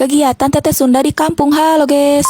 Kegiatan Teteh Sunda di kampung. Halo guys.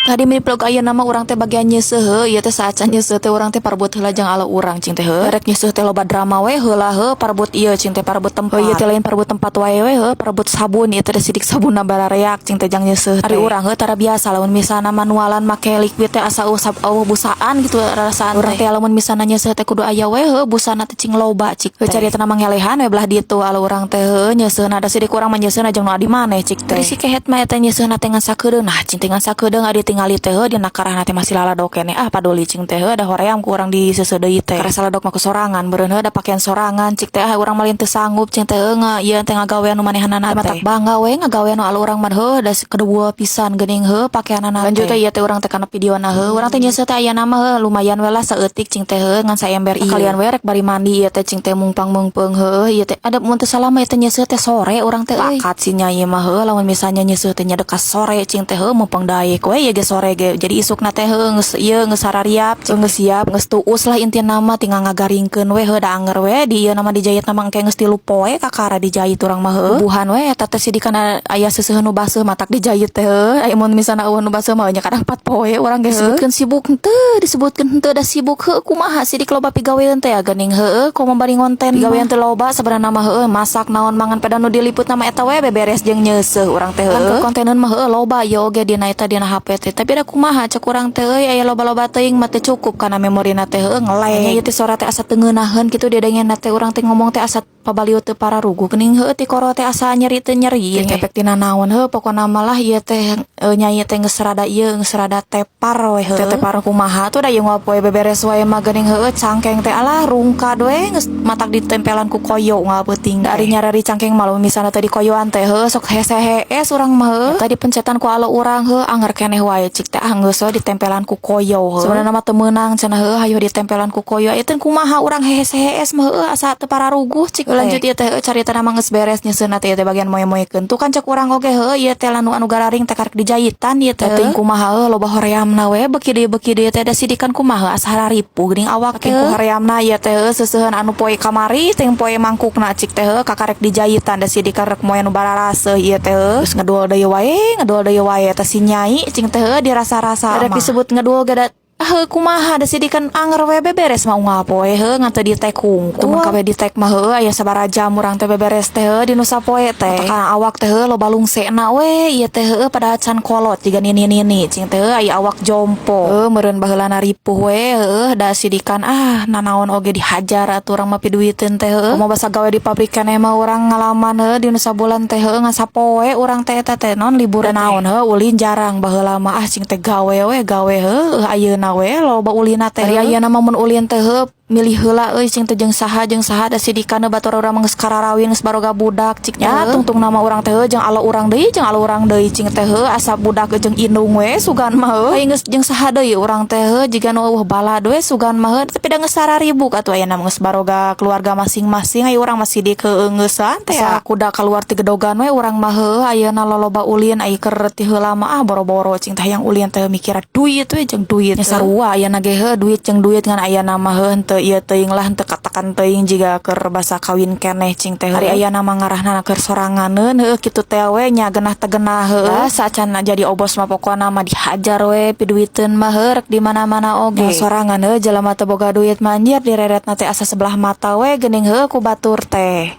Tadi mini vlog aya nama orang teh bagian nyeuseut ieu teh saacan nyeuseut teh urang teh parebut heula jeung alo urang cing teh heuh. Rek nyeuseut teh loba drama we heula heuh parebut ieu cing teh parebut tempat. Ieu teh lain parebut tempat wae we heuh parebut sabun ieu teh sidik sabunna barareak cing teh jang nyeuseut. Ari urang heuh tara biasa lamun misalna manualan make liquid teh asa usap busaan gitu rasaan urang teh lamun misalna nyeuseut teh kudu aya we heuh busana teh cing loba cik teh. Cari teh mangelehan we belah ditu alo urang teh heuh nyeuseuna ada sidik urang mah nyeuseuna jeung nu adi maneh cik teh. Tadi si kehet mah eta nyeuseuna teh ngan sakedeung nah cing teh ngan sakedeung adi tingali teh heuh dina karahna teh masih laladok kene paduli cing teh heuh da hoream ku urang di seuseu deui teh karena saladok mah ku sorangan beureun heuh da pakean sorangan cik teh urang mah teu sanggup cing teh heuh ieu teh ngagawean nu manehanana teh matak bangga we ngagawean nu alo urang mah heuh da kedua pisan geuning heuh pakeanana lanjut teh ieu teh urang teh kana videona heuh urang teh nyeuseut teh aya nama heuh lumayan we lah saeutik cing teh heuh ngan saember ieu kalian we rek bari mandi ieu teh cing teh mungpang-mungpeung heuh ieu teh ada mun teu salah mah teh nyeuseut teh sore urang teh pakat si nyai mah heuh lamun misalnya nyeuseut teh nya dekas sore cing teh heuh mumpung daek we ieu ge sore ge jadi isukna teh heuh geus ieu geus sarariap geus siap geus tuus lah intina mah tinggal ngagaringkeun we heuh da anger we di ieu nama dijahit nama engke geus 3 poe kakara dijahit urang mah heuh bubuhan we eta teh sidikan aya seuseuh nu baseuh matak dijahit teh heuh aya mun misalna eueuh nu baseuh mah nya kadang 4 poe urang ge disebutkeun sibuk henteu disebutkeun henteu da sibuk heuh kumaha sidik loba pigawean teh geuning heuh komo bari ngonten pigawean teh loba sabenerna mah heuh masak naon mangan pada nu diliput nama eta we beberes jeung nyeuseut urang teh heuh konteneun mah heuh loba ieu oge dina eta dina HP teh tapi da kumaha cek urang teh aya loba-loba teuing mah teu cukup kana memorina teh heuh ngeleng ieu teh sora teh asa teu ngeunaheun kitu didengeunna teh urang teh ngomong teh asa pabaliut teu pararugu geuning heuh ti koro teh asa nyeri teu nyeri efek tina naon heuh pokona malah ieu teh nyai teh geus rada ieu geus rada tepar we heuh tepar kumaha tuh da ieu poe beberes wae mah geuning heuh cangkeng teh alah rungkad we geus matak ditempelan ku koyo ngapeuting ari nyarari cangkeng malu misalna teh di koyoan teh heuh sok hese-hees urang mah heuh tadi pencetan ku alo urang heuh anger keneh wae cik teh geus we ditempelan ku koyo heuh sebenarnya mah teu meunang cenah heuh hayu ditempelan ku koyo ieu teh kumaha urang hese-hees mah heuh asa teu pararuguh cik lanjut ieu teh carita mah geus beres nyeuseuna teh bagian moe-moekeun tuh kan cek urang oge heuh ieu teh anu gararing teh karek dijahitan ieu teh teuing kumaha heuh loba horeamna we beuki deui teh da sidikan kumaha asa hararipuh geuning awak teh ku horeamna ieu teh seuseuheun anu poe kamari teh poe mangkukna cik teh heuh kakarek dijahitan da sidikan rek moe anu bararaseuh ieu teh geus ngaduol deui wae teh si nyai cing teh heuh dirasa-rasa rek disebut ngaduol gada heuh kumaha da sidikan anger we beberes mah unggal poe heuh ngan teu ditek hungkul tuh kabeh ditek mah heuh aya sabaraha jam urang teh beberes teh heuh dinu sapoe teh tekan awak teh heuh loba lungsena we ieu teh heuh pada can kolot jiga nini cing teh heuh aya awak jompo heuh meureun baheulana ripuh we heuh da sidikan nanaon oge dihajar atuh urang mah piduiteun teh heuh mau basa gawe di pabrik keneh mah urang ngalaman heuh dinu sabulan teh heuh ngan sapoe urang teh eta teh non libur naon heuh ulin jarang baheula mah cing teh gawe heuh ayeuna we loba ulina teh ayeuna mah mun ulin teh heuh milih heula euy cing teh jeung saha da sidikana batur urang mah geus kararawin geus baroga budak cik nya tungtung nama urang teh heuh jeung alo urang deui cing teh heuh asa budak jeung indung we sugan mah heuh aya geus jeung saha deui urang teh heuh jiga nu balad we sugan mah heuh tapi da geus sararibuk atuh ayeuna mah geus baroga keluarga masing-masing aya urang masih di keunggeusan teh kuda keluar ti gedogan we urang mah heuh ayeuna loloba ulin ai keur ti heula mah boro-boro cing teh yang ulin teh mikir duit we jeung duit nya sarua ayeuna ge heuh duit jeung duit ngan ayeuna mah heuh teu ieu teuing lah teu katakan teuing jiga keur basa kawin keneh cing teh hari ayeuna mah ngarahna keur soranganeun heuh kitu teh we nya geunah teh geunah heuh sacan jadi obos mah pokona mah dihajar we piduiteun mah heuh rek di mana-mana oge sorangan heuh jelema teu boga duit manjir direretna teh asa sebelah mata we geuning heuh ku batur teh.